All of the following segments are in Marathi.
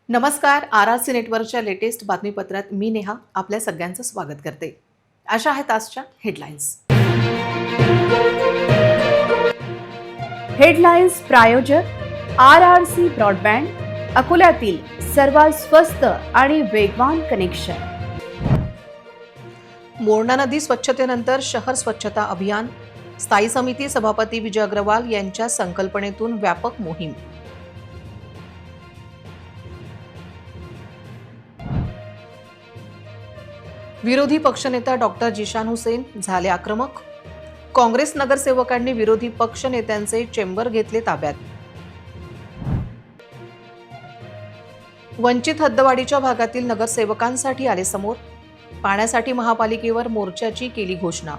नमस्कार. आरआरसी नेटवर्कच्या लेटेस्ट बातमीपत्रात मी नेहा आपल्या सगळ्यांचं स्वागत करते. अशा आहेत आजच्या हेडलाईन्स. हेडलाईन्स प्रायोजक आरआरसी ब्रॉडबँड, अकोल्यातील सर्वात स्वस्त आणि वेगवान कनेक्शन. मोरणा नदी स्वच्छतेनंतर शहर स्वच्छता अभियान. स्थायी समिती सभापती विजय अग्रवाल यांच्या संकल्पनेतून व्यापक मोहीम. विरोधी पक्षनेता डॉक्टर जिशान हुसेन झाले आक्रमक. काँग्रेस नगरसेवकांनी विरोधी पक्ष नेत्यांचे चेंबर घेतले ताब्यात. वंचित हद्दवाढीच्या भागातील नगरसेवकांसाठी आले समोर. पाण्यासाठी महापालिकेवर मोर्चाची केली घोषणा.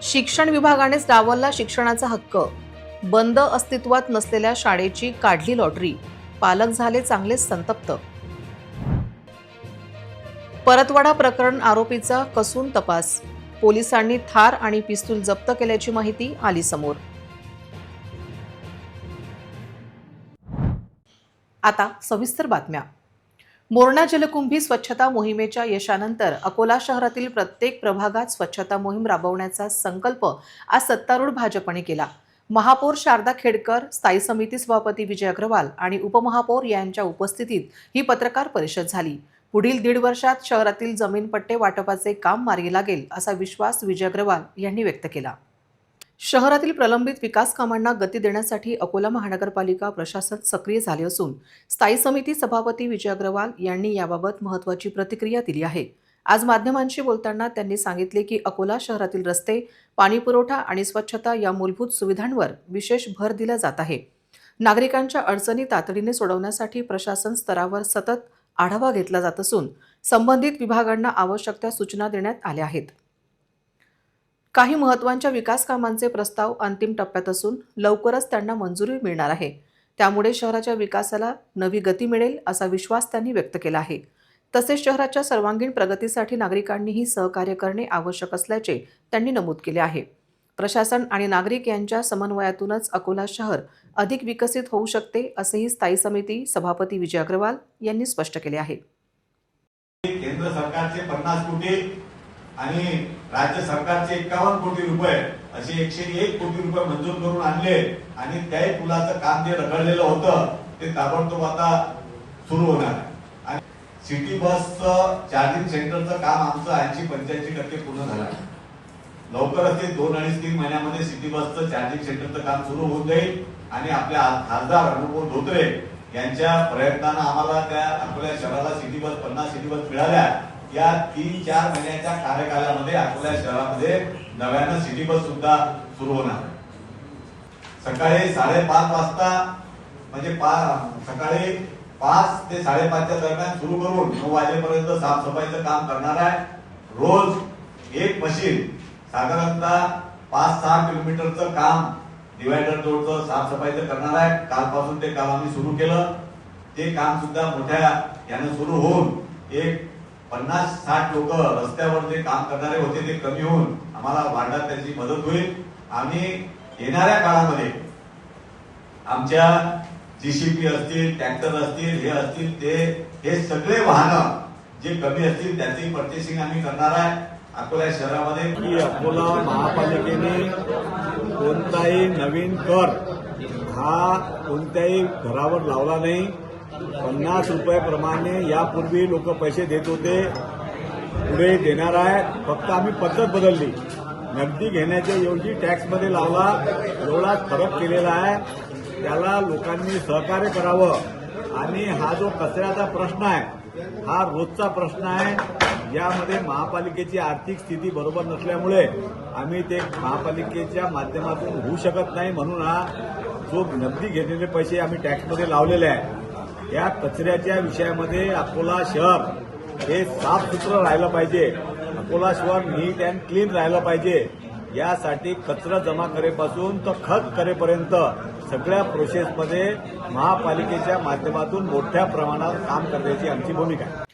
शिक्षण विभागानेच डावलला शिक्षणाचा हक्क. बंद अस्तित्वात नसलेल्या शाळेची काढली लॉटरी. पालक झाले चांगलेच संतप्त. परतवाडा प्रकरण आरोपीचा कसून तपास. पोलिसांनी थार आणि पिस्तूल जप्त केल्याची माहिती आली समोर. आता सविस्तर बातम्या. मोरणा जलकुंभी स्वच्छता मोहिमेच्या यशानंतर अकोला शहरातील प्रत्येक प्रभागात स्वच्छता मोहीम राबवण्याचा संकल्प आज सत्तारूढ भाजपने केला. महापौर शारदा खेडकर, स्थायी समिती सभापती विजय अग्रवाल आणि उपमहापौर यांच्या उपस्थितीत ही पत्रकार परिषद झाली. पुढील 1.5 वर्षात शहरातील जमीन पट्टे वाटपाचे काम मार्गी लागेल असा विश्वास विजय अग्रवाल यांनी व्यक्त केला. शहरातील प्रलंबित विकास कामांना गती देण्यासाठी अकोला महानगरपालिका प्रशासन सक्रिय झाले असून स्थायी समिती सभापती विजय अग्रवाल यांनी याबाबत महत्त्वाची प्रतिक्रिया दिली आहे. आज माध्यमांशी बोलताना त्यांनी सांगितले की अकोला शहरातील रस्ते, पाणीपुरवठा आणि स्वच्छता या मूलभूत सुविधांवर विशेष भर दिला जात आहे. नागरिकांच्या अडचणी तातडीने सोडवण्यासाठी प्रशासन स्तरावर सतत आढावा घेतला जात असून संबंधित विभागांना आवश्यक त्या सूचना देण्यात आल्या आहेत. काही महत्त्वाच्या विकास कामांचे प्रस्ताव अंतिम टप्प्यात असून लवकरच त्यांना मंजुरी मिळणार आहे. त्यामुळे शहराच्या विकासाला नवी गती मिळेल असा विश्वास त्यांनी व्यक्त केला आहे. तसेच शहराच्या सर्वांगीण प्रगतीसाठी नागरिकांनीही सहकार्य करणे आवश्यक असल्याचे त्यांनी नमूद केले आहे. प्रशासन आणि नागरिक यांच्या समन्वयातूनच अकोला शहर अधिक विकसित होऊ शकते असेही स्थायी समिती सभापती विजय अग्रवाल यांनी स्पष्ट केले आहे. केंद्र सरकारचे 50 कोटी आणि राज्य सरकारचे 51 कोटी रुपये असे 101 कोटी रुपये मंजूर करून आणले आणि त्या पुलाचं काम जे रखडलेलं होतं ते ताबडतोब आता सुरू होणार आहे. आणि सिटी बसचं चार्जिंग सेंटरचं काम आमचं 80-85% पूर्ण झालं आहे. लवकरच ते 2-3 महिन्यामध्ये सिटी बसचं चार्जिंग सेंटरचं काम सुरू होऊन जाईल आणि आपल्या खासदार अनुभव धोत्रे यांच्या प्रयत्नानं आम्हाला त्या अकोला शहराला सिटी बस 50 सिटी बस मिळाल्या. या 3-4 महिन्याच्या कार्यकालामध्ये अकोला शहरामध्ये नव्यानं सिटी बस सुद्धा सुरू होणार. सकाळी 5:30 वाजता म्हणजे सकाळी 5 ते 5:30च्या दरम्यान सुरू करून 9 वाजेपर्यंत साफसफाईचं काम करणार आहे. रोज एक मशीन साधारणतः 5-6 किलोमीटरचं काम डिवायडर जोडचं साफसफाईचं करणार आहे. कालपासून ते काम आम्ही सुरू केलं. ते काम सुद्धा मोठ्या यानं सुरू होऊन एक 50-60 लोक रस्त्यावर जे काम करणारे होते ते कमी होऊन आम्हाला वाढण्यात त्याची मदत होईल. आम्ही येणाऱ्या काळामध्ये आमच्या जीसीपी असतील, ट्रॅक्टर असतील, हे असतील, हे सगळे वाहनं जे कमी असतील त्याची पर्चेसिंग आम्ही करणार आहे अकोला शहरामध्ये. अकोला महापालिकेने कोणताही नवीन कर हा कोणत्याही घरावर लावला नाही. 50 रुपयाप्रमाणे यापूर्वी लोक पैसे देत होते, पुढे देणार आहे. फक्त आम्ही पद्धत बदलली. नगदी घेण्याच्या ऐवजी टॅक्समध्ये लावला. एवढा फरक केलेला आहे. त्याला लोकांनी सहकार्य करावं. आणि हा जो कचऱ्याचा प्रश्न आहे हा रोजचा प्रश्न आहे. यामध्ये महापालिकेची आर्थिक स्थिती बरोबर नसल्यामुळे आम्ही ते महापालिकेच्या माध्यमातून होऊ शकत नाही. म्हणून हा जो नगदी घेतलेले पैसे आम्ही टॅक्समध्ये लावलेले आहे या कचऱ्याच्या विषयामध्ये अकोला शहर हे साफसुथरं राहिलं पाहिजे. अकोला शहर नीट अँड क्लीन राहिलं पाहिजे. यासाठी कचरा जमा करेपासून तर खत करेपर्यंत सगळ्या प्रोसेसमध्ये महापालिकेच्या माध्यमातून मोठ्या प्रमाणात काम करण्याची आमची भूमिका आहे.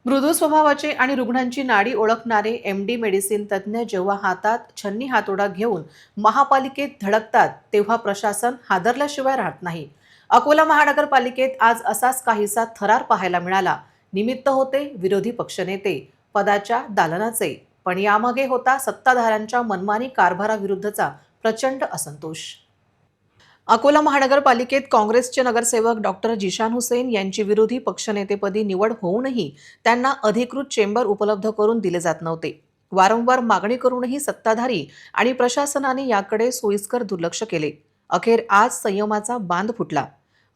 मृदू स्वभावाचे आणि रुग्णांची नाडी ओळखणारे MD मेडिसिन तज्ज्ञ जेव्हा हातात छन्नी हातोडा घेऊन महापालिकेत धडकतात तेव्हा प्रशासन हादरल्याशिवाय राहत नाही. अकोला महानगरपालिकेत आज असाच काहीसा थरार पाहायला मिळाला. निमित्त होते विरोधी पक्षनेते पदाच्या दालनाचे, पण यामागे होता सत्ताधाऱ्यांच्या मनमानी कारभाराविरुद्धचा प्रचंड असंतोष. अकोला महानगरपालिकेत काँग्रेसचे नगरसेवक डॉक्टर जिशान हुसेन यांची विरोधी पक्षनेतेपदी निवड होऊनही त्यांना अधिकृत चेंबर उपलब्ध करून दिले जात नव्हते. वारंवार मागणी करूनही सत्ताधारी आणि प्रशासनाने याकडे सोयीस्कर दुर्लक्ष केले. अखेर आज संयमाचा बांध फुटला.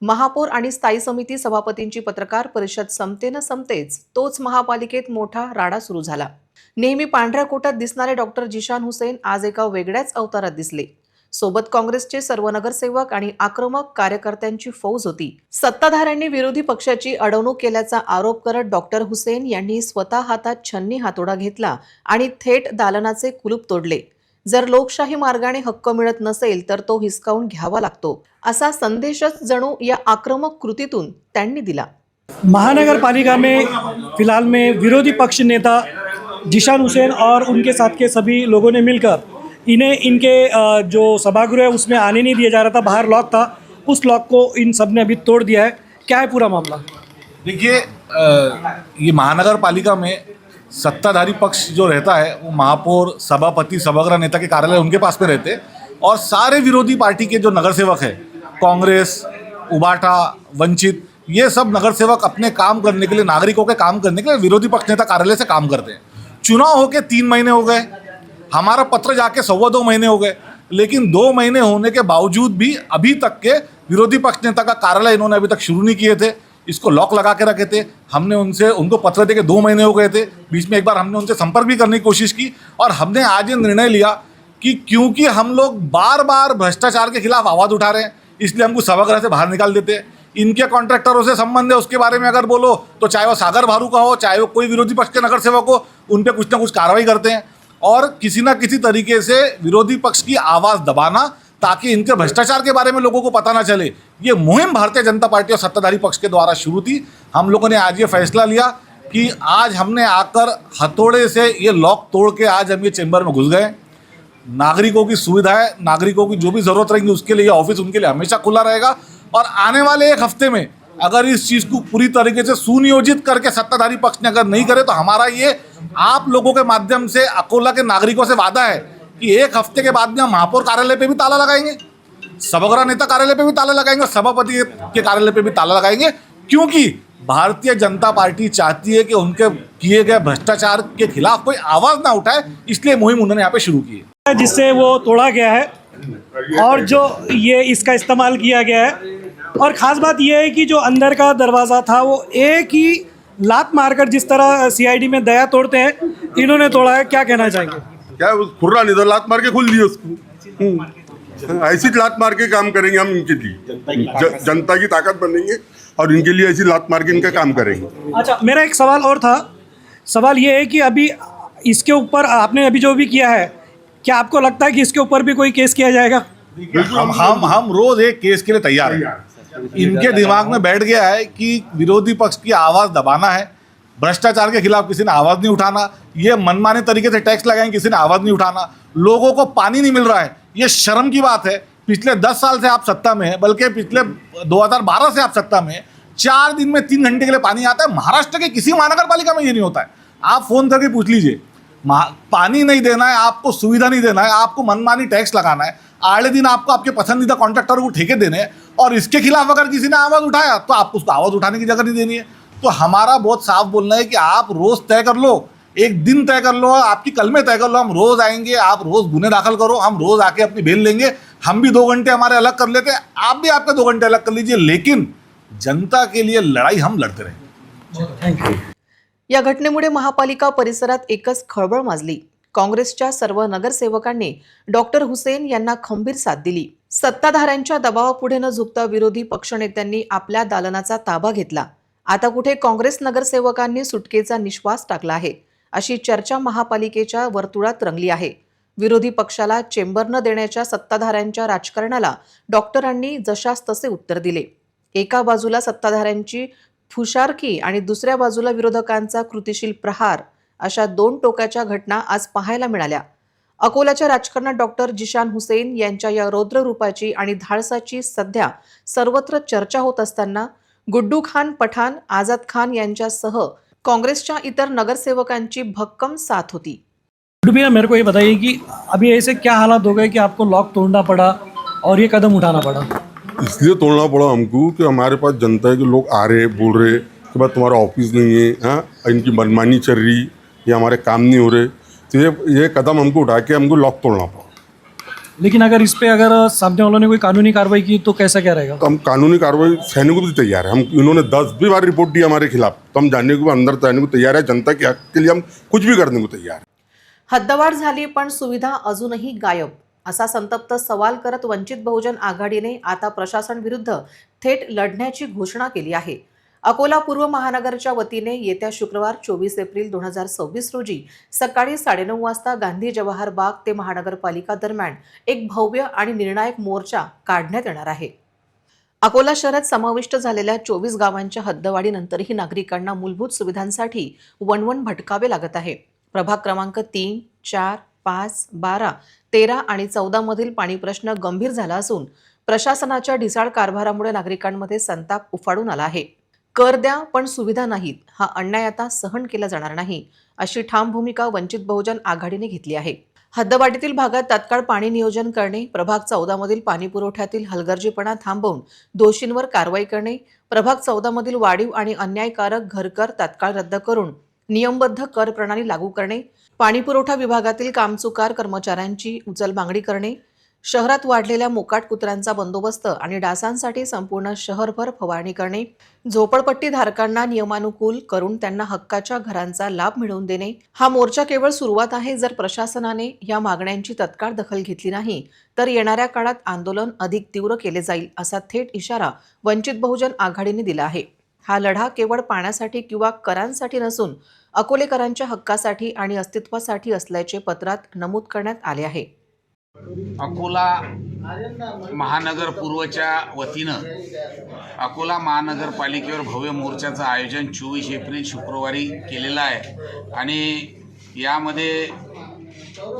महापौर आणि स्थायी समिती सभापतींची पत्रकार परिषद संपते न संपतेच तोच महापालिकेत मोठा राडा सुरू झाला. नेहमी पांढऱ्या कोटात दिसणारे डॉक्टर जिशान हुसेन आज एका वेगळ्याच अवतारात दिसले. सोबत काँग्रेसचे सर्व नगरसेवक आणि आक्रमक कार्यकर्त्यांची फौज होती. सत्ताधाऱ्यांनी विरोधी पक्षाची अडवणूक केल्याचा आरोप करत डॉक्टर हुसेन यांनी स्वतः हातात छन्नी हातोडा घेतला आणि थेट दालनाचे कुलूप तोडले. जर लोकशाही मार्गाने हक्क मिळत नसेल तर तो हिसकावून घ्यावा लागतो, असा संदेशच जणू या आक्रमक कृतीतून त्यांनी दिला. महानगरपालिका में फिलहाल में विरोधी पक्ष नेता जिशान हुसैन और उनके साथ के सभी लोगों ने मिलकर इन्हें इनके जो सभागृह है उसमें आने नहीं दिया जा रहा था, बाहर लॉक था, उस लॉक को इन सब ने अभी तोड़ दिया है. क्या है पूरा मामला? देखिए, ये महानगर पालिका में सत्ताधारी पक्ष जो रहता है वो महापौर, सभापति, सभागृह नेता के कार्यालय उनके पास में रहते, और सारे विरोधी पार्टी के जो नगरसेवक हैं, कांग्रेस, उबाटा, वंचित, ये सब नगरसेवक अपने काम करने के लिए, नागरिकों के काम करने के लिए विरोधी पक्ष नेता कार्यालय से काम करते हैं. चुनाव होके 3 महीने हो गए, हमारा पत्र जाके 2.25 महीने हो गए, लेकिन 2 महीने होने के बावजूद भी अभी तक के विरोधी पक्ष नेता का कार्यालय इन्होंने अभी तक शुरू नहीं किए थे. इसको लॉक लगा के रखे थे. हमने उनको पत्र दे के 2 महीने हो गए थे. बीच में एक बार हमने उनसे संपर्क भी करने की कोशिश की, और हमने आज ये निर्णय लिया कि क्योंकि हम लोग बार बार भ्रष्टाचार के खिलाफ आवाज़ उठा रहे हैं, इसलिए हमको सभागृह से बाहर निकाल देते हैं. इनके कॉन्ट्रैक्टरों से संबंध है, उसके बारे में अगर बोलो तो चाहे वो सागर भारू का हो, चाहे वो कोई विरोधी पक्ष के नगरसेवक हो, उन पर कुछ ना कुछ कार्रवाई करते हैं और किसी ना किसी तरीके से विरोधी पक्ष की आवाज़ दबाना, ताकि इनके भ्रष्टाचार के बारे में लोगों को पता ना चले. ये मुहिम भारतीय जनता पार्टी और सत्ताधारी पक्ष के द्वारा शुरू थी. हम लोगों ने आज ये फैसला लिया कि आज हमने आकर हथौड़े से ये लॉक तोड़ के आज हम ये चेंबर में घुस गए. नागरिकों की सुविधा है, नागरिकों की जो भी ज़रूरत रहेगी उसके लिए ऑफिस उनके लिए हमेशा खुला रहेगा. और आने वाले 1 हफ्ते में अगर इस चीज़ को पूरी तरीके से सुनियोजित करके सत्ताधारी पक्ष ने अगर नहीं करे, तो हमारा ये आप लोगों के माध्यम से अकोला के नागरिकों से वादा है कि 1 हफ्ते के बाद में हम महापौर कार्यालय पे भी ताला लगाएंगे, सभागृह नेता कार्यालय पे भी ताला लगाएंगे और सभापति के कार्यालय पे भी ताला लगाएंगे, क्योंकि भारतीय जनता पार्टी चाहती है कि उनके किए गए भ्रष्टाचार के खिलाफ कोई आवाज़ ना उठाए. इसलिए मुहिम उन्होंने यहाँ पे शुरू की है, जिससे वो तोड़ा गया है और जो ये इसका इस्तेमाल किया गया है. और ख़ास बात यह है कि जो अंदर का दरवाज़ा था वो एक ही लात मारकर, जिस तरह CID में दया तोड़ते हैं, इन्होंने तोड़ा है. क्या कहना चाहेंगे? क्या खुर्रा नहीं था, लात मार के खोल दिए उसको. ऐसी लात मार के काम करेंगे हम इनके लिए, जनता की ताकत बनेंगे और इनके लिए ऐसी लात मार के इनका काम करेंगे. अच्छा, मेरा एक सवाल और था. सवाल ये है कि अभी इसके ऊपर आपने अभी जो भी किया है, क्या आपको लगता है कि इसके ऊपर भी कोई केस किया जाएगा? हम रोज एक केस के लिए तैयार हैं. इनके दिमाग में बैठ गया है कि विरोधी पक्ष की आवाज़ दबाना है, भ्रष्टाचार के खिलाफ किसी ने आवाज़ नहीं उठाना, ये मनमाने तरीके से टैक्स लगाएंगे, किसी ने आवाज़ नहीं उठाना, लोगों को पानी नहीं मिल रहा है. ये शर्म की बात है. पिछले 10 साल से आप सत्ता में हैं, बल्कि पिछले 2012 से आप सत्ता में हैं. 4 दिन में 3 घंटे के लिए पानी आता है. महाराष्ट्र के किसी महानगर पालिका में ये नहीं होता है. आप फ़ोन करके पूछ लीजिए. पानी नहीं देना है आपको, सुविधा नहीं देना है आपको, मनमानी टैक्स लगाना है, आड़े दिन आपको आपके पसंदीदा कॉन्ट्रैक्टर को ठेके देने हैं, और इसके खिलाफ अगर किसी ने आवाज़ उठाया तो आपको उसको आवाज़ उठाने की जगह नहीं देनी है. तो हमारा बहुत साफ बोलना है कि आप रोज़ तय कर लो, एक दिन तय कर लो, आपकी कलमें तय कर लो, हम रोज़ आएंगे, आप रोज़ गुने दाखिल करो, हम रोज़ आके अपनी बेल लेंगे. हम भी 2 घंटे हमारे अलग कर लेते हैं, आप भी आपके 2 घंटे अलग कर लीजिए, लेकिन जनता के लिए लड़ाई हम लड़ते रहेंगे. या घटनेमुळे महापालिका परिसरात एकच खळबळ माजली. काँग्रेसच्या सर्व नगरसेवकांनी डॉक्टर हुसेन यांना खंबीर साथ दिली. सत्ताधाऱ्यांच्या दबावापुढे न झुकता विरोधी पक्षनेत्यांनी आपल्या दालनाचा ताबा घेतला. आता कुठे काँग्रेस नगरसेवकांनी सुटकेचा निश्वास टाकला आहे, अशी चर्चा महापालिकेच्या वर्तुळात रंगली आहे. विरोधी पक्षाला चेंबर न देण्याच्या सत्ताधाऱ्यांच्या राजकारणाला डॉक्टरांनी जशास तसे उत्तर दिले. एका बाजूला सत्ताधाऱ्यांची फुशारकी आणि दुसऱ्या बाजूला विरोधकांचा कृतिशील प्रहार अशा दोन टोकाच्या घटना आज पाहायला मिळाल्या. अकोल्याच्या राजकारणात डॉक्टर जिशान हुसेन यांच्या या रौद्र रूपाची आणि धाडसाची सध्या सर्वत्र चर्चा होत असताना गुड्डू खान पठाण, आझाद खान यांच्यासह काँग्रेसच्या इतर नगरसेवकांची भक्कम साथ होती. गुड्डू भैया, मेरे को ये बताइए कि अभी ऐसे क्या हालात हो गए कि आपको लॉक तोड़ना पड़ा और ये कदम उठाना पड़ा? इसलिए तोड़ना पड़ा हमको कि हमारे पास जनता के लोग आ रहे बोल रहे कि भाई तुम्हारा ऑफिस नहीं है, हाँ इनकी मनमानी चल रही, ये हमारे काम नहीं हो रहे, तो ये कदम हमको उठा के हमको लॉक तोड़ना पड़ा. लेकिन अगर इस पे अगर सामने वालों ने कोई कानूनी कार्रवाई की तो कैसा क्या रहेगा? तो हम कानूनी कार्रवाई सहने को भी तैयार है. हम इन्होंने 10 भी बार रिपोर्ट दी हमारे खिलाफ, तो हम जानने को अंदर जाने को तैयार है. जनता के हक के लिए हम कुछ भी करने को तैयार है. हद्दवाढ झाली पण सुविधा अजूनही गायब असा संतप्त सवाल करत वंचित बहुजन आघाडीने आता प्रशासन विरुद्ध थेट लढण्याची घोषणा केली आहे. अकोला पूर्व महानगरच्या वतीने येत्या शुक्रवार 24 एप्रिल 2026 रोजी सकाळी 9:30 वाजता गांधी जवाहर बाग ते महानगरपालिका दरम्यान एक भव्य आणि निर्णायक मोर्चा काढण्यात येणार आहे. अकोला शहरात समाविष्ट झालेल्या 24 गावांच्या हद्दवाढीनंतरही नागरिकांना मूलभूत सुविधांसाठी वणवण भटकावे लागत आहे. प्रभाग क्रमांक 3, 4, 5, 12, 13 आणि 14 मधील पाणी प्रश्न गंभीर झाला असून प्रशासनाच्या ढिसाळ कारभारामुळे नागरिकांमध्ये संताप उफाळून आला आहे. कर द्या पण सुविधा नाहीत, हा अन्याय आता सहन केला जाणार नाही, अशी ठाम भूमिका वंचित बहुजन आघाडीने घेतली आहे. हद्दवाढीतील भागात तात्काळ पाणी नियोजन करणे, प्रभाग 14 मधील पाणी पुरवठ्यातील हलगर्जीपणा थांबवून दोषींवर कारवाई करणे, प्रभाग 14 मधील वाढीव आणि अन्यायकारक घरकर तात्काळ रद्द करून नियमबद्ध कर प्रणाली लागू करणे, पाणी पुरवठा विभागातील कामचुकार कर्मचाऱ्यांची उचलबांगडी करणे, शहरात वाढलेल्या मोकाट कुत्र्यांचा बंदोबस्त आणि डासांसाठी संपूर्ण शहरभर फवारणी करणे, झोपडपट्टी धारकांना नियमानुकूल करून त्यांना हक्काच्या घरांचा लाभ मिळवून देणे. हा मोर्चा केवळ सुरुवात आहे. जर प्रशासनाने या मागण्यांची तत्काळ दखल घेतली नाही तर येणाऱ्या काळात आंदोलन अधिक तीव्र केले जाईल, असा थेट इशारा वंचित बहुजन आघाडीने दिला आहे. हा लढा केवळ पाण्यासाठी किंवा करांसाठी नसून अकोलेकरांच्या हक्कासाठी आणि अस्तित्वासाठी असल्याचे पत्रात नमूद करण्यात आले आहे. अकोला महानगर पूर्वच्या वतीनं अकोला महानगरपालिकेवर भव्य मोर्चाचं आयोजन 24 एप्रिल शुक्रवारी केलेलं आहे आणि यामध्ये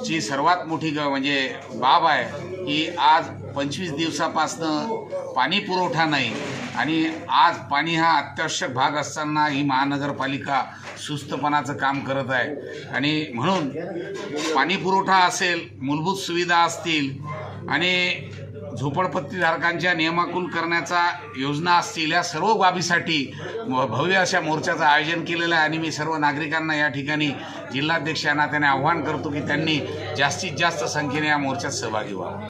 जी सर्वात मोठी म्हणजे बाब आहे की आज 25 दिवसापासनं पाणी पुरवठा नाही आणि आज पाणी हा अत्यावश्यक भाग असताना ही महानगरपालिका सुस्तपणाचं काम करत आहे आणि म्हणून पाणी पुरवठा असेल, मूलभूत सुविधा असतील आणि झोपडपट्टीधारकांच्या नियमाकुल करण्याचा योजना असतील, या सर्व बाबीसाठी भव्य अशा मोर्चाचं आयोजन केलेलं आहे आणि मी सर्व नागरिकांना या ठिकाणी जिल्हाध्यक्ष यांना त्याने आव्हान करतो की त्यांनी जास्तीत जास्त संख्येने या मोर्चात सहभागी व्हावं.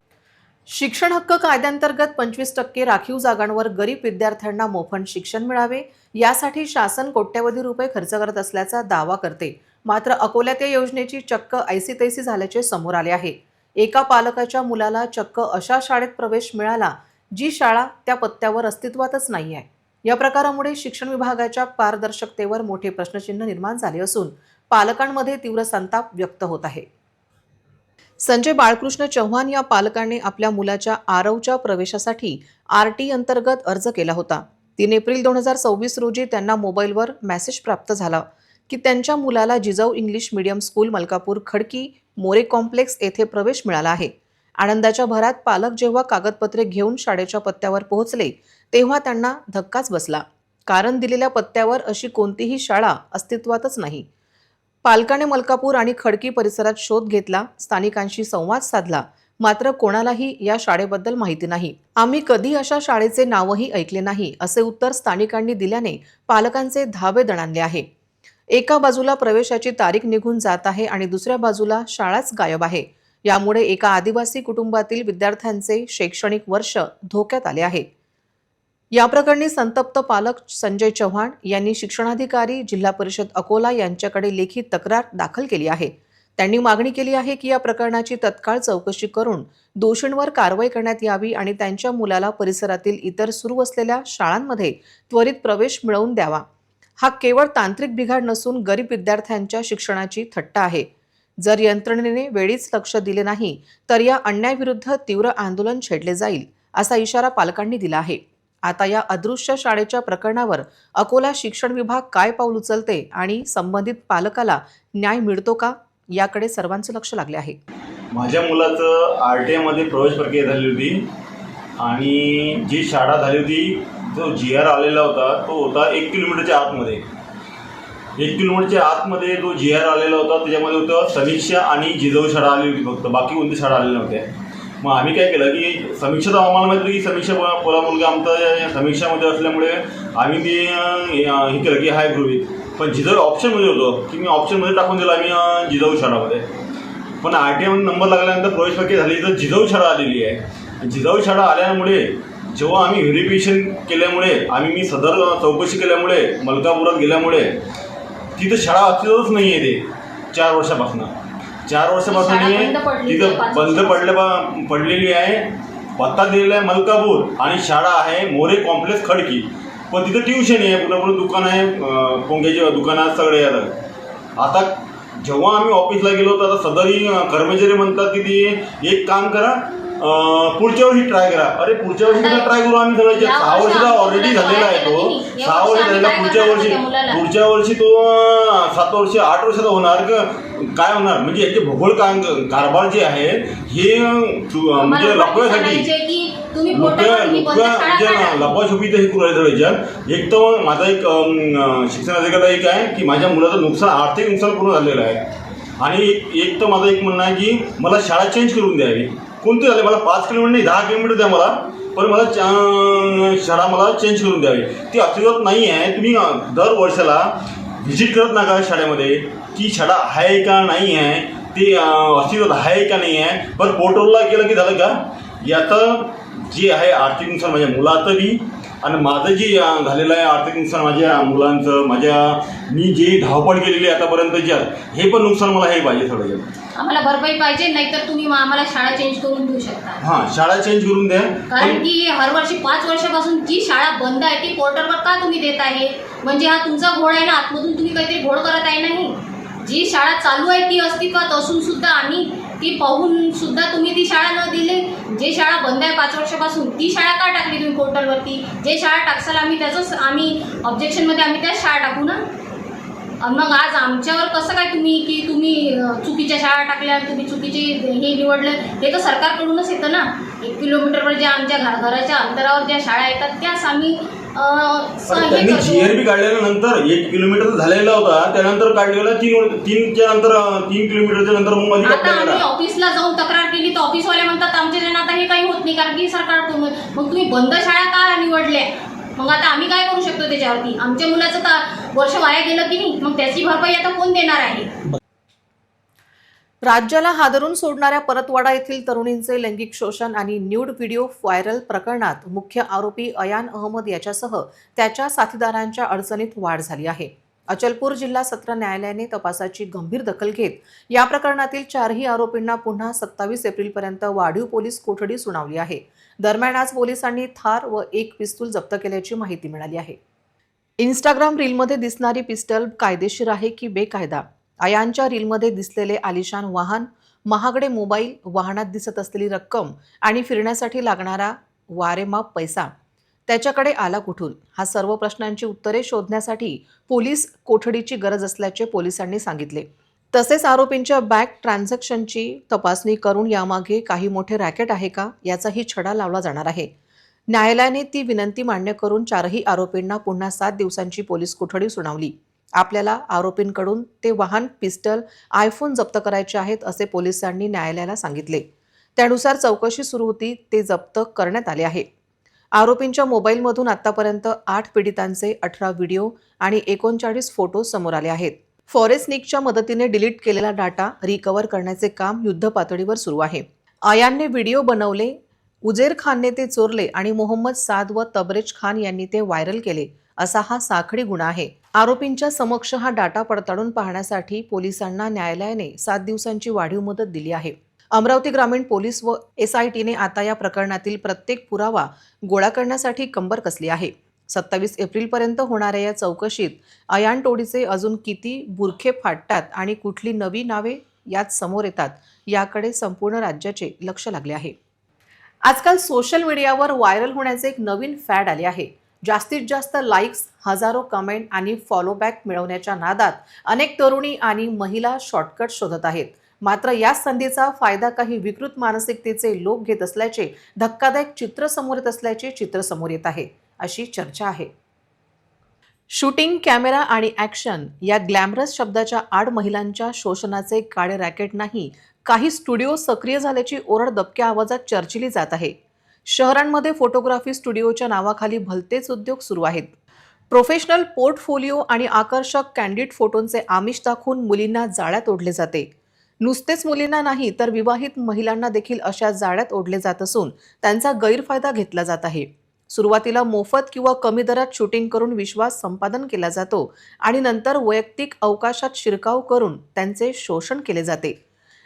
शिक्षण हक्क कायद्यांतर्गत 25% राखीव जागांवर गरीब विद्यार्थ्यांना मोफत शिक्षण मिळावे यासाठी शासन कोट्यवधी रुपये खर्च करत असल्याचा दावा करते. मात्र अकोल्यात या योजनेची चक्क ऐसीतैसी झाल्याचे समोर आले आहे. एका पालकाच्या मुलाला चक्क अशा शाळेत प्रवेश मिळाला जी शाळा त्या पत्त्यावर अस्तित्वातच नाही आहे. या प्रकारामुळे शिक्षण विभागाच्या पारदर्शकतेवर मोठे प्रश्नचिन्ह निर्माण झाले असून पालकांमध्ये तीव्र संताप व्यक्त होत आहे. संजय बाळकृष्ण चव्हाण या पालकाने आपल्या मुलाच्या आरवच्या प्रवेशासाठी RT अंतर्गत अर्ज केला होता. 3 एप्रिल 2026 रोजी त्यांना मोबाईलवर मेसेज प्राप्त झाला की त्यांच्या मुलाला Jijau English medium school Malkapur Khadki More complex येथे प्रवेश मिळाला आहे. आनंदाच्या भरात पालक जेव्हा कागदपत्रे घेऊन शाळेच्या पत्त्यावर पोहोचले तेव्हा त्यांना धक्काच बसला, कारण दिलेल्या पत्त्यावर अशी कोणतीही शाळा अस्तित्वातच नाही. पालकाने मलकापूर आणि खडकी परिसरात शोध घेतला, स्थानिकांशी संवाद साधला, मात्र कोणालाही या शाळेबद्दल माहिती नाही. आम्ही कधी अशा शाळेचे नावही ऐकले नाही, असे उत्तर स्थानिकांनी दिल्याने पालकांचे धाबे दणाणले आहे. एका बाजूला प्रवेशाची तारीख निघून जात आहे आणि दुसऱ्या बाजूला शाळाच गायब आहे. यामुळे एका आदिवासी कुटुंबातील विद्यार्थ्यांचे शैक्षणिक वर्ष धोक्यात आले आहे. या प्रकरणी संतप्त पालक संजय चव्हाण यांनी शिक्षणाधिकारी जिल्हा परिषद अकोला यांच्याकडे लेखी तक्रार दाखल केली आहे. त्यांनी मागणी केली आहे की या प्रकरणाची तत्काळ चौकशी करून दोषींवर कारवाई करण्यात यावी आणि त्यांच्या मुलाला परिसरातील इतर सुरू असलेल्या शाळांमध्ये त्वरित प्रवेश मिळवून द्यावा. हा केवळ तांत्रिक बिघाड नसून गरीब विद्यार्थ्यांच्या शिक्षणाची थट्टा आहे. जर यंत्रणेने वेळीच लक्ष दिले नाही तर या अन्यायाविरुद्ध तीव्र आंदोलन छेडले जाईल, असा इशारा पालकांनी दिला आहे. आता या अदृश्य शाळेच्या प्रकरणावर अकोला शिक्षण विभाग काय पाऊल उचलते आणि संबंधित पालकाला न्याय मिळतो का, याकडे सर्वांचं लक्ष लागले आहे. माझ्या मुलाचं RTIमध्ये प्रवेश प्रक्रिया झाली होती आणि जी शाळा झाली होती, जो GR आलेला होता तो होता 1 किलोमीटरच्या आतमध्ये. 1 किलोमीटरच्या आतमध्ये जो GR आलेला होता त्याच्यामध्ये होतं समीक्षा आणि जिजाऊ शाळा आली होती फक्त, बाकी कोणती शाळा आलेल्या नव्हत्या. मग आम्ही काय केलं की समीक्षा तर आम्हाला माहिती होती की समीक्षा पोला मुलगा आमचा या समीक्षामध्ये असल्यामुळे आम्ही ते हे केलं की हाय गृहीत. पण जिजाऊ ऑप्शनमध्ये होतं की मी ऑप्शनमध्ये टाकून दिलं आम्ही जिजाऊ शाळामध्ये. पण RTIमध्ये नंबर लागल्यानंतर प्रवेश प्रक्रिया झाली तर जिजाऊ शाळा आलेली आहे. जिजाऊ शाळा आल्यामुळे जेव्हा आम्ही व्हेरिफिकेशन केल्यामुळे मी सदर चौकशी केल्यामुळे मलकापुरात गेल्यामुळे तिथं शाळा अस्तित्वच नाही आहे. ते 4 वर्षापासून तिथं बंद पडलेली आहे. पत्ता दिलेला आहे मलकापूर आणि शाळा आहे मोरे कॉम्प्लेक्स खडकी. पण तिथं ट्युशन आहे, पुन्हा दुकान आहे, पोंग्याचे दुकानात सगळे आहेत. आता जेव्हा आम्ही ऑफिसला गेलो तर आता सदरी कर्मचारी म्हणतात की ती एक काम करा, पुढच्या वर्षी ट्राय करा. अरे पुढच्या वर्षी ट्राय करू आम्ही सगळ्याचे 6 वर्षाचा ऑलरेडी झालेला आहे तो. 6 वर्ष झालेला. पुढच्या वर्षी तो 7 वर्ष 8 वर्षाचा होणार काय होणार. म्हणजे याचे भूगोल कारभार जे आहे हे म्हणजे लपवण्यासाठी लपाछुपीचं हे करू याच्यात. एक तर माझा एक शिक्षण अधिकारी एक आहे की माझ्या मुलाचं नुकसान, आर्थिक नुकसान पूर्ण झालेलं आहे. आणि एक तर माझं एक म्हणणं आहे की मला शाळा चेंज करून द्यावी. कोणते झाले, मला 5 किलोमीटर नाही 10 किलोमीटर द्या मला, पण मला शाळा मला चेंज करून द्यावी. ती अस्तित्वात नाही आहे. तुम्ही दर वर्षाला व्हिजिट करत नका शाळेमध्ये की शाळा आहे का नाही आहे, ते अस्तित्वात आहे का नाही आहे. पण पोर्टलला केलं की झालं का. याचं जे आहे आर्थिक नुकसान माझ्या मुलाचं बी आणि माझं जे झालेलं आहे आर्थिक नुकसान माझ्या मुलांचं, मी जे धावपळ केलेली आहे आतापर्यंतच्या, हे पण नुकसान मला हे पाहिजे सगळं. आम्हाला भरपाई पाहिजे, नाहीतर तुम्ही आम्हाला शाळा चेंज करून देऊ शकता. हां, शाळा चेंज करून द्या. कारण की हर वर्षी 5 वर्षापासून जी शाळा बंद आहे ती पोर्टलवर का तुम्ही देत आहे. म्हणजे हा तुमचा घोड आहे ना, आतमधून तुम्ही काहीतरी घोड करत आहे. नाही, जी शाळा चालू आहे ती अस्तित्वात असून सुद्धा आणि ती पाहून सुद्धा तुम्ही ती शाळा न दिली. जे शाळा बंद आहे 5 वर्षापासून ती शाळा का टाकली तुम्ही पोर्टलवरती. जे शाळा टाकसाल आम्ही ऑब्जेक्शनमध्ये आम्ही त्या शाळा टाकू ना. मग आज आमच्यावर कसं काय तुम्ही चुकीच्या शाळा टाकल्या, तुम्ही चुकीचे हे निवडलं. हे तर सरकारकडूनच येतं ना. 1 किलोमीटरवर ज्या आमच्या घराच्या अंतरावर ज्या शाळा येतात त्याच आम्ही त्यांनी GRB काढल्यानंतर 1 किलोमीटर झालेला होता, त्यानंतर काढलेला 3 किलोमीटरच्या नंतर मग आता आम्ही ऑफिसला जाऊन तक्रार केली तर ऑफिसवाले म्हणतात आमच्या आता हे काही होत नाही कारण की सरकारकडून. मग तुम्ही बंद शाळा का निवडल्या. मग आता आम्ही काय करू शकतो त्याच्यावरती. आमच्या मुलाचं तर वर्ष वाया गेलं की नाही, मग त्याची भरपाई आता कोण देणार आहे. राज्याला हादरून सोडणाऱ्या परतवाडा येथील तरुणींचे लैंगिक शोषण आणि न्यूड व्हिडिओ व्हायरल प्रकरणात मुख्य आरोपी अयान अहमद याच्यासह त्याच्या साथीदारांच्या अडचणीत वाढ झाली आहे. अचलपूर जिल्हा सत्र न्यायालयाने तपासाची गंभीर दखल घेत या प्रकरणातील 4ही आरोपींना पुन्हा 27 एप्रिलपर्यंत वाढीव पोलीस कोठडी सुनावली आहे. दरम्यान आज पोलिसांनी थार व 1 पिस्तूल जप्त केल्याची माहिती मिळाली आहे. इंस्टाग्राम रीलमध्ये दिसणारी पिस्टल कायदेशीर आहे की बेकायदा. अयानच्या रीलमध्ये दिसलेले आलिशान वाहन, महागडे मोबाईल, वाहनात दिसत असलेली रक्कम आणि फिरण्यासाठी लागणारा वारेमाप पैसा त्याच्याकडे आला कुठून, हा सर्व प्रश्नांची उत्तरे शोधण्यासाठी पोलीस कोठडीची गरज असल्याचे पोलिसांनी सांगितले. तसेच आरोपींच्या बँक ट्रान्झॅक्शनची तपासणी करून यामागे काही मोठे रॅकेट आहे का याचाही छडा लावला जाणार आहे. न्यायालयाने ती विनंती मान्य करून 4ही आरोपींना पुन्हा 7 दिवसांची पोलीस कोठडी सुनावली. आपल्याला आरोपींकडून ते वाहन, पिस्टल, आयफोन जप्त करायचे आहेत असे पोलिसांनी न्यायालयाला सांगितले. त्यानुसार चौकशी सुरू होती, ते जप्त करण्यात आले आहे. आरोपींच्या मोबाईलमधून आतापर्यंत 8 पीडितांचे 18 व्हिडिओ आणि 39 फोटो समोर आले आहेत. फॉरेन्सिकच्या मदतीने डिलीट केलेला डाटा रिकव्हर करण्याचे काम युद्ध पातळीवर सुरू आहे. अयानने व्हिडिओ बनवले, उजेर खानने ते चोरले आणि मोहम्मद साद व तबरेज खान यांनी ते व्हायरल केले असा हा साखळी गुन्हा आहे. आरोपींच्या समक्ष हा डाटा पडताळून पाहण्यासाठी पोलिसांना न्यायालयाने 7 दिवसांची वाढीव मुदत दिली आहे. अमरावती ग्रामीण पोलीस व SITने आता या प्रकरणातील प्रत्येक पुरावा गोळा करण्यासाठी कंबर कसली आहे. 27 एप्रिलपर्यंत होणाऱ्या या चौकशीत अयान टोळीचे अजून किती बुरखे फाटतात आणि कुठली नवी नावे यात समोर येतात याकडे संपूर्ण राज्याचे लक्ष लागले आहे. आजकाल सोशल मीडियावर व्हायरल होण्याचे एक नवीन फॅड आले आहे. जास्तीत जास्त लाईक्स, हजारो कमेंट आणि फॉलोबॅक मिळवण्याच्या नादात अनेक तरुणी आणि महिला शॉर्टकट शोधत आहेत. मात्र या संधीचा फायदा काही विकृत मानसिकतेचे लोक घेत असल्याचे धक्कादायक चित्र समोर येत आहे, अशी चर्चा आहे. शूटिंग, कॅमेरा आणि ॲक्शन या ग्लॅमरस शब्दाच्या आड महिलांच्या शोषणाचे काळे रॅकेट नाही, काही स्टुडिओ सक्रिय झाल्याची ओरड दबक्या आवाजात चर्चिली जात आहे. शहरांमध्ये फोटोग्राफी स्टुडिओच्या नावाखाली भलतेच उद्योग सुरू आहेत. प्रोफेशनल पोर्टफोलिओ आणि आकर्षक कॅन्डिड फोटोंचे आमिष दाखवून मुलींना जाळ्यात ओढले जाते. नुसतेच मुलींना नाही तर विवाहित महिलांना देखील अशा जाळ्यात ओढले जात असून त्यांचा गैरफायदा घेतला जात आहे. सुरुवातीला मोफत किंवा कमी दरात शूटिंग करून विश्वास संपादन केला जातो आणि नंतर वैयक्तिक अवकाशात शिरकाव करून त्यांचे शोषण केले जाते.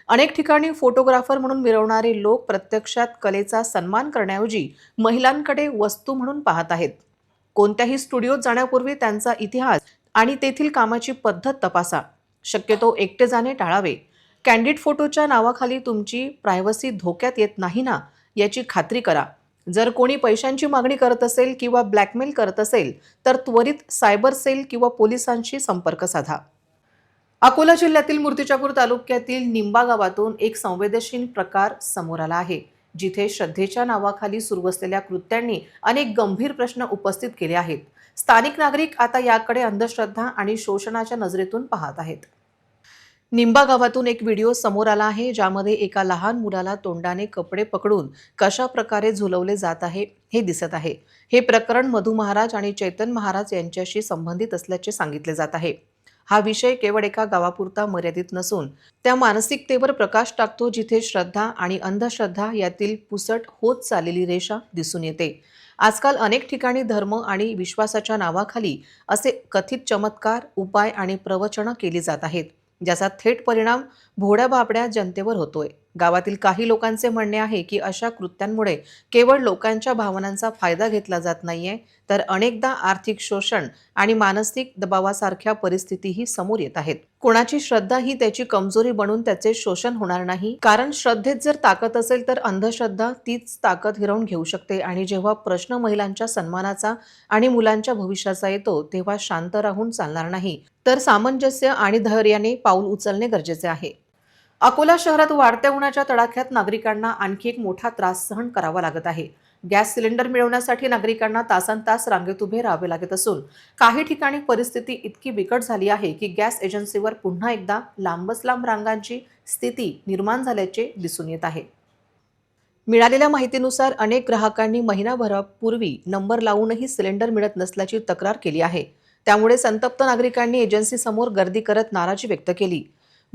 अनेक ठिकाणी फोटोग्राफर म्हणून मिरवणारे लोक प्रत्यक्षात कलेचा सन्मान करण्याऐवजी महिलांकडे वस्तू म्हणून पाहत आहेत. कोणत्याही स्टुडिओत जाण्यापूर्वी त्यांचा इतिहास आणि तेथील कामाची पद्धत तपासा. शक्यतो एकटे जाणे टाळावे. कॅन्डिड फोटोच्या नावाखाली तुमची प्रायव्हसी धोक्यात येत नाही ना, याची खात्री करा. जर कोणी पैशांची मागणी करत असेल किंवा ब्लॅकमेल करत असेल तर त्वरित सायबर सेल किंवा पोलिसांशी संपर्क साधा. अकोला जिल्ह्यातील मूर्तिजापूर तालुक्यातील निंबा गावातून एक संवेदनशील प्रकार समोर आला आहे, जिथे श्रद्धेच्या नावाखाली सुरू असलेल्या कृत्यांनी अनेक गंभीर प्रश्न उपस्थित केले आहेत. स्थानिक नागरिक आता याकडे अंधश्रद्धा आणि शोषणाच्या नजरेतून पाहत आहेत. निंबा गावातून एक व्हिडिओ समोर आला आहे, ज्यामध्ये एका लहान मुलाला तोंडाने कपडे पकडून कशा प्रकारे झुलवले जात आहे हे दिसत आहे. हे प्रकरण मधू महाराज आणि चैतन महाराज यांच्याशी संबंधित असल्याचे सांगितले जात आहे. हा विषय केवळ एका गावापुरता मर्यादित नसून त्या मानसिकतेवर प्रकाश टाकतो जिथे श्रद्धा आणि अंधश्रद्धा यातील पुसट होत चाललेली रेषा दिसून येते. आजकाल अनेक ठिकाणी धर्म आणि विश्वासाच्या नावाखाली असे कथित चमत्कार, उपाय आणि प्रवचनं केली जात आहेत, ज्याचा थेट परिणाम भोळ्या बाबड्या जनतेवर होतोय. गावातील काही लोकांचे म्हणणे आहे की अशा कृत्यांमुळे केवळ लोकांच्या भावनांचा फायदा घेतला जात नाहीये, तर अनेकदा आर्थिक शोषण आणि मानसिक दबावासारख्या परिस्थितीही समोर येत आहेत. कोणाची श्रद्धा ही त्याची कमजोरी बनून त्याचे शोषण होणार नाही, कारण श्रद्धेत जर ताकद असेल तर अंधश्रद्धा तीच ताकद हिरावून घेऊ शकते. आणि जेव्हा प्रश्न महिलांच्या सन्मानाचा आणि मुलांच्या भविष्याचा येतो तेव्हा शांत राहून चालणार नाही, तर सामंजस्य आणि धैर्याने पाऊल उचलणे गरजेचे आहे. अकोला शहरात वाढत्या उन्हाच्या तडाख्यात नागरिकांना आणखी एक मोठा त्रास सहन करावा लागत आहे. गॅस सिलेंडर मिळवण्यासाठी नागरिकांना तासनतास रांगेत उभे राहावे लागत असून काही ठिकाणी परिस्थिती इतकी बिकट झाली आहे की गॅस एजन्सीवर पुन्हा एकदा लांबच लांब रांगांची स्थिती निर्माण झाल्याचे दिसून येत आहे. मिळालेल्या माहितीनुसार अनेक ग्राहकांनी महिनाभरापूर्वी नंबर लावूनही सिलेंडर मिळत नसल्याची तक्रार केली आहे. त्यामुळे संतप्त नागरिकांनी एजन्सीसमोर गर्दी करत नाराजी व्यक्त केली.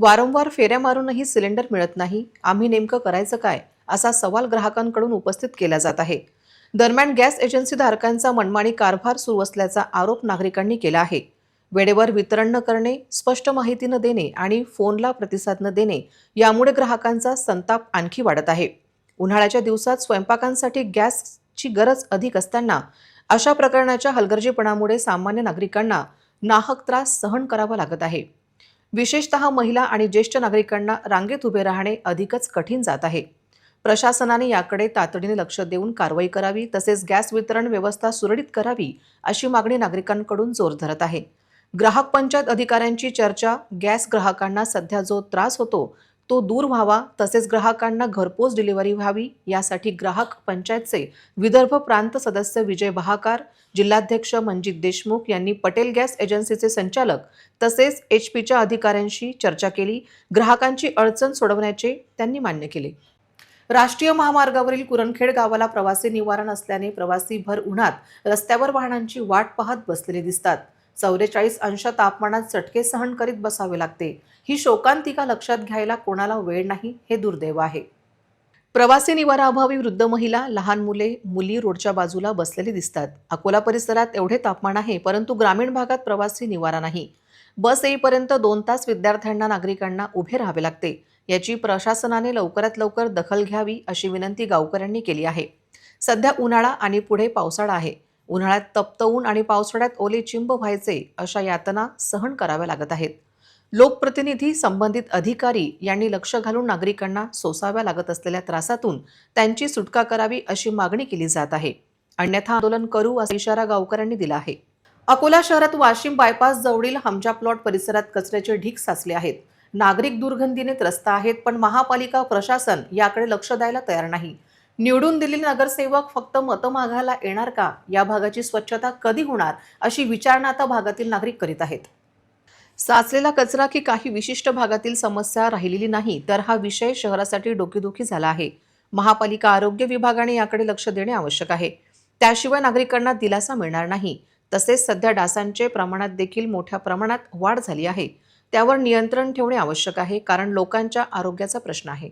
वारंवार फेऱ्या मारूनही सिलेंडर मिळत नाही, आम्ही नेमकं करायचं काय, असा सवाल ग्राहकांकडून उपस्थित केला जात आहे. दरम्यान गॅस एजन्सी धारकांचा मनमानी कारभार सुरू असल्याचा आरोप नागरिकांनी केला आहे. वेळेवर वितरण न करणे, स्पष्ट माहिती न देणे आणि फोनला प्रतिसाद न देणे यामुळे ग्राहकांचा संताप आणखी वाढत आहे. उन्हाळ्याच्या दिवसात स्वयंपाकांसाठी गॅसची गरज अधिक असताना अशा प्रकारच्या हलगर्जीपणामुळे सामान्य नागरिकांना नाहक त्रास सहन करावा लागत आहे. विशेषतः महिला आणि ज्येष्ठ नागरिकांना रांगेत उभे राहणे अधिकच कठीण जात आहे. प्रशासनाने याकडे तातडीने लक्ष देऊन कारवाई करावी, तसेच गॅस वितरण व्यवस्था सुरळीत करावी, अशी मागणी नागरिकांकडून जोर धरत आहे. ग्राहक पंचायत अधिकाऱ्यांची चर्चा, गॅस ग्राहकांना सध्या जो त्रास होतो तो दूर व्हावा, तसेच ग्राहकांना घरपोच डिलिव्हरी व्हावी, यासाठी ग्राहक पंचायतचे विदर्भ प्रांत सदस्य विजय बहाकार, जिल्हाध्यक्ष मंजित देशमुख यांनी पटेल गॅस एजन्सीचे संचालक तसेच HPच्या अधिकाऱ्यांशी चर्चा केली. ग्राहकांची अडचण सोडवण्याचे त्यांनी मान्य केले. राष्ट्रीय महामार्गावरील कुरणखेड गावाला प्रवासी निवारण असल्याने प्रवासी भर उन्हात रस्त्यावर वाहनांची वाट पाहत बसलेले दिसतात. 44 अंश तापमानात चटके सहन करीत बसावे लागते. ही शोकांतिका लक्षात घ्यायला कोणाला वेळ नाही, हे दुर्दैव आहे. प्रवासी निवाराअभावी वृद्ध महिला, लहान मुले, मुली रोडच्या बाजूला बसलेली दिसतात. अकोला परिसरात एवढे तापमान आहे, परंतु ग्रामीण भागात प्रवासी निवारा नाही. बस येईपर्यंत 2 तास विद्यार्थ्यांना, नागरिकांना उभे राहावे लागते. याची प्रशासनाने लवकरात लवकर दखल घ्यावी, अशी विनंती गावकऱ्यांनी केली आहे. सध्या उन्हाळा आणि पुढे पावसाळा आहे. उन्हाळ्यात तप्त ऊन आणि पावसाळ्यात ओले चिंब व्हायचे अशा यातना सहन कराव्या लागत आहेत. लोकप्रतिनिधी, संबंधित अधिकारी यांनी लक्ष घालून नागरिकांना सोसाव्या लागत असलेल्या त्रासातून त्यांची सुटका करावी अशी मागणी केली जात आहे. अन्यथा आंदोलन करू असा इशारा गावकऱ्यांनी दिला आहे. अकोला शहरात वाशिम बायपास जवळील हमजा प्लॉट परिसरात कचऱ्याचे ढीग साचले आहेत. नागरिक दुर्गंधीने त्रस्त आहेत, पण महापालिका प्रशासन याकडे लक्ष द्यायला तयार नाही. निवडून दिलेले नगरसेवक फक्त मतं मागायला येणार का? या भागाची स्वच्छता कधी होणार अशी विचारणा आता भागातील नागरिक करीत आहेत. साचलेला कचरा की काही विशिष्ट भागातील समस्या राहिलेली नाही, तर हा विषय शहरासाठी डोकेदुखी झाला आहे. महापालिका आरोग्य विभागाने याकडे लक्ष देणे आवश्यक आहे. त्याशिवाय नागरिकांना दिलासा मिळणार नाही. तसेच सध्या डासांचे प्रमाणात देखील मोठ्या प्रमाणात वाढ झाली आहे. त्यावर नियंत्रण ठेवणे आवश्यक आहे, कारण लोकांच्या आरोग्याचा प्रश्न आहे.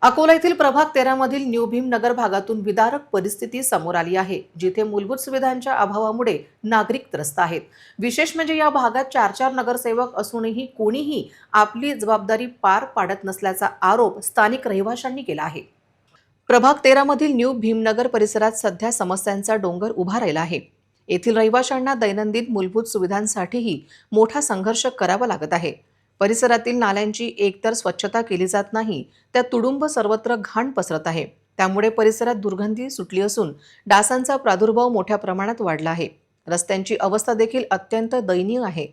अकोला येथील प्रभाग 13 मधील न्यू भीमनगर भागातून विदारक परिस्थिती समोर आली आहे, जिथे मूलभूत सुविधांच्या अभावामुळे नागरिक त्रस्त आहेत. विशेष म्हणजे या भागात 4 नगरसेवक असूनही कोणीही आपली जबाबदारी पार पाडत नसल्याचा आरोप स्थानिक रहिवाशांनी केला आहे. प्रभाग 13 मधील न्यू भीमनगर परिसरात सध्या समस्यांचा डोंगर उभा राहिला आहे. येथील रहिवाशांना दैनंदिन मूलभूत सुविधांसाठीही मोठा संघर्ष करावा लागत आहे. परिसरातील नाल्यांची एकतर स्वच्छता केली जात नाही, त्या तुडुंब सर्वत्र घाण पसरत आहे. त्यामुळे परिसरात दुर्गंधी सुटली असून डासांचा प्रादुर्भाव मोठ्या प्रमाणात वाढला आहे. रस्त्यांची अवस्था देखील अत्यंत दयनीय आहे.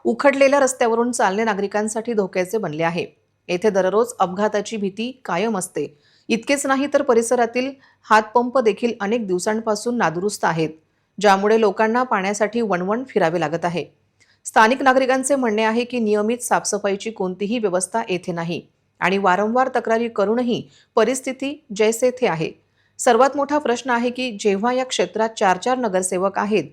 उखडलेल्या रस्त्यावरून चालणे नागरिकांसाठी धोक्याचे बनले आहे. येथे दररोज अपघाताची भीती कायम असते. इतकेच नाही तर परिसरातील हातपंप देखील अनेक दिवसांपासून नादुरुस्त आहेत, ज्यामुळे लोकांना पाण्यासाठी वणवण फिरावे लागत आहे. स्थानिक नागरिकांचे म्हणणे आहे की नियमित साफसफाईची कोणतीही व्यवस्था येथे नाही आणि वारंवार तक्रारी करूनही परिस्थिती जैसे थे आहे. सर्वात मोठा प्रश्न आहे की जेव्हा या क्षेत्रात 4 नगरसेवक आहेत,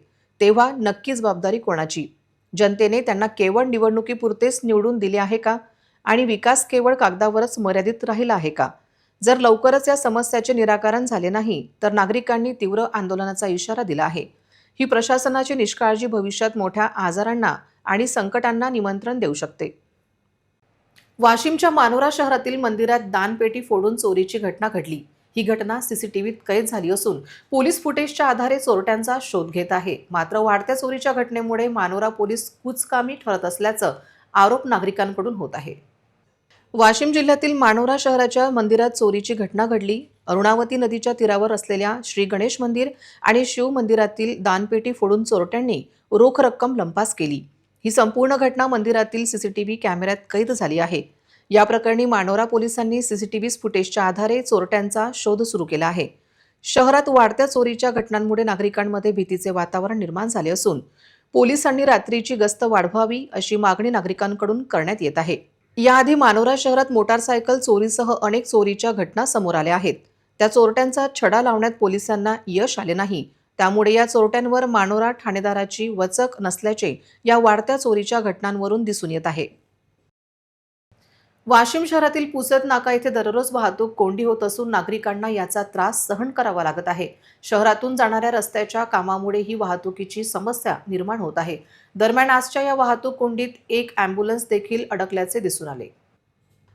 तेव्हा नक्की जबाबदारी कोणाची? जनतेने त्यांना केवळ निवडणुकीपुरतेच निवडून दिले आहे का? आणि विकास केवळ कागदावरच मर्यादित राहिला आहे का? जर लवकरच या समस्याचे निराकरण झाले नाही, तर नागरिकांनी तीव्र आंदोलनाचा इशारा दिला आहे. ही प्रशासनाची निष्काळजी भविष्यात मोठ्या आजारांना आणि संकटांना निमंत्रण देऊ शकते. वाशिमच्या मानोरा शहरातील मंदिरात दानपेटी फोडून चोरीची घटना घडली. ही घटना सीसीटीव्हीत कैद झाली असून पोलीस फुटेजच्या आधारे चोरट्यांचा शोध घेत आहे. मात्र वाढत्या चोरीच्या घटनेमुळे मानोरा पोलीस कुचकामी ठरत असल्याचा आरोप नागरिकांकडून होत आहे. वाशिम जिल्ह्यातील मानोरा शहराच्या मंदिरात चोरीची घटना घडली. अरुणावती नदीच्या तीरावर असलेल्या श्री गणेश मंदिर आणि शिव मंदिरातील दानपेटी फोडून चोरट्यांनी रोख रक्कम लंपास केली. ही संपूर्ण घटना मंदिरातील सीसीटीव्ही कॅमेऱ्यात कैद झाली आहे. या प्रकरणी मानोरा पोलिसांनी सीसीटीव्ही फुटेजच्या आधारे चोरट्यांचा शोध सुरू केला आहे. शहरात वाढत्या चोरीच्या घटनांमुळे नागरिकांमध्ये भीतीचे वातावरण निर्माण झाले असून पोलिसांनी रात्रीची गस्त वाढवावी अशी मागणी नागरिकांकडून करण्यात येत आहे. याआधी मानोरा शहरात मोटारसायकल चोरीसह अनेक चोरीच्या घटना समोर आल्या आहेत. त्या चोरट्यांचा छडा लावण्यात पोलिसांना यश आले नाही. त्यामुळे या चोरट्यांवर मानोरा ठाणेदाराची वचक नसल्याचे या वाढत्या चोरीच्या घटनांवरून दिसून येत आहे. वाशिम शहरातील पुसद नाका येथे दररोज वाहतूक कोंडी होत असून नागरिकांना याचा त्रास सहन करावा लागत आहे. शहरातून जाणाऱ्या रस्त्याच्या कामामुळे ही वाहतुकीची समस्या निर्माण होत आहे. दरम्यान आजच्या या वाहतूक कोंडीत एक ॲम्ब्युलन्स देखील अडकल्याचे दिसून आले.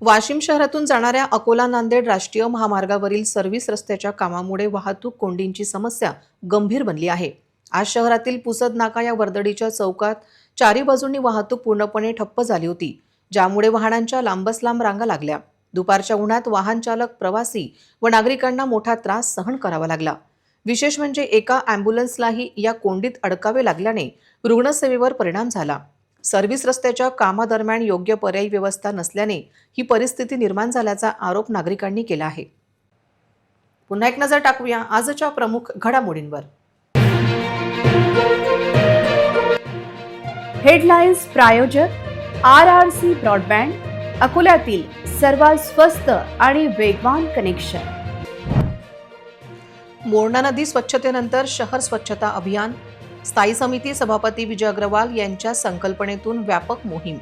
वाशिम शहरातून जाणाऱ्या अकोला नांदेड राष्ट्रीय महामार्गावरील सर्व्हिस रस्त्याच्या कामामुळे वाहतूक कोंडींची समस्या गंभीर बनली आहे. आज शहरातील पुसद नाका या वर्दळीच्या चौकात चारी बाजूंनी वाहतूक पूर्णपणे ठप्प झाली होती, ज्यामुळे वाहनांच्या लांबच लांब रांगा लागल्या. दुपारच्या उन्हात वाहन चालक, प्रवासी व नागरिकांना मोठा त्रास सहन करावा लागला. विशेष म्हणजे एका ॲम्ब्युलन्सलाही या कोंडीत अडकावे लागल्याने रुग्णसेवेवर परिणाम झाला. सर्व्हिस रस्त्याच्या कामादरम्यान योग्य पर्यायी व्यवस्था नसल्याने ही परिस्थिती निर्माण झाल्याचा आरोप नागरिकांनी केला आहे. पुन्हा एक नजर टाकूया आजच्या प्रमुख घडामोडींवर. हेडलाईन्स प्रायोजक RRC ब्रॉडबँड, अकोल्यातील सर्वात स्वस्त आणि वेगवान कनेक्शन. मोरणा नदी स्वच्छतेनंतर शहर स्वच्छता अभियान. स्थायी समिती सभापती विजय अग्रवाल यांच्या संकल्पनेतून व्यापक मोहीम.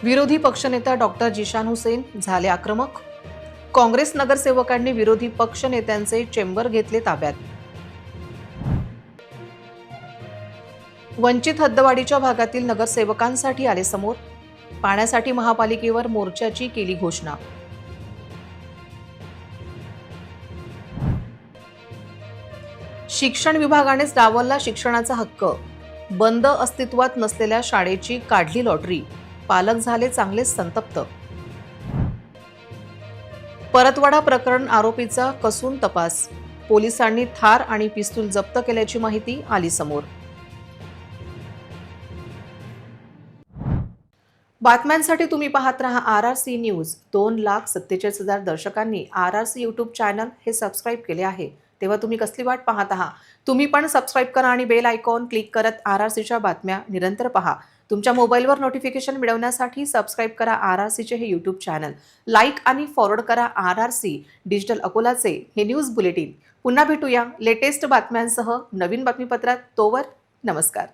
विरोधी पक्षनेता डॉक्टर जिशान हुसेन झाले आक्रमक. काँग्रेस नगरसेवकांनी विरोधी पक्ष नेत्यांचे चेंबर घेतले ताब्यात. वंचित हद्दवाढीच्या भागातील नगरसेवकांसाठी आले समोर. पाण्यासाठी महापालिकेवर मोर्चाची केली घोषणा. शिक्षण विभागानेच डावलला शिक्षणाचा हक्क. बंद अस्तित्वात नसलेल्या शाळेची काढली लॉटरी. पालक झाले चांगलेच संतप्त. परतवाडा प्रकरण आरोपीचा कसून तपास. पोलिसांनी थार आणि पिस्तूल जप्त केल्याची माहिती आली समोर. बातम्यांसाठी तुम्ही पाहत रहा RRC news. 2,47,000 दर्शकांनी RRC YouTube channel हे सबस्क्राईब केले आहे. तेव्हा तुम्ही कसली वाट पाहत आहात? तुम्ही पण सबस्क्राईब करा आणि बेल आयकॉन क्लिक करत RRCच्या बातम्या निरंतर पहा. तुमच्या मोबाईलवर नोटिफिकेशन मिळवण्यासाठी सबस्क्राईब करा RRCचे हे यूट्यूब चॅनल. लाईक आणि फॉरवर्ड करा RRC डिजिटल अकोलाचे हे न्यूज बुलेटिन. पुन्हा भेटूया लेटेस्ट बातम्यांसह नवीन बातमीपत्रात. तोवर नमस्कार.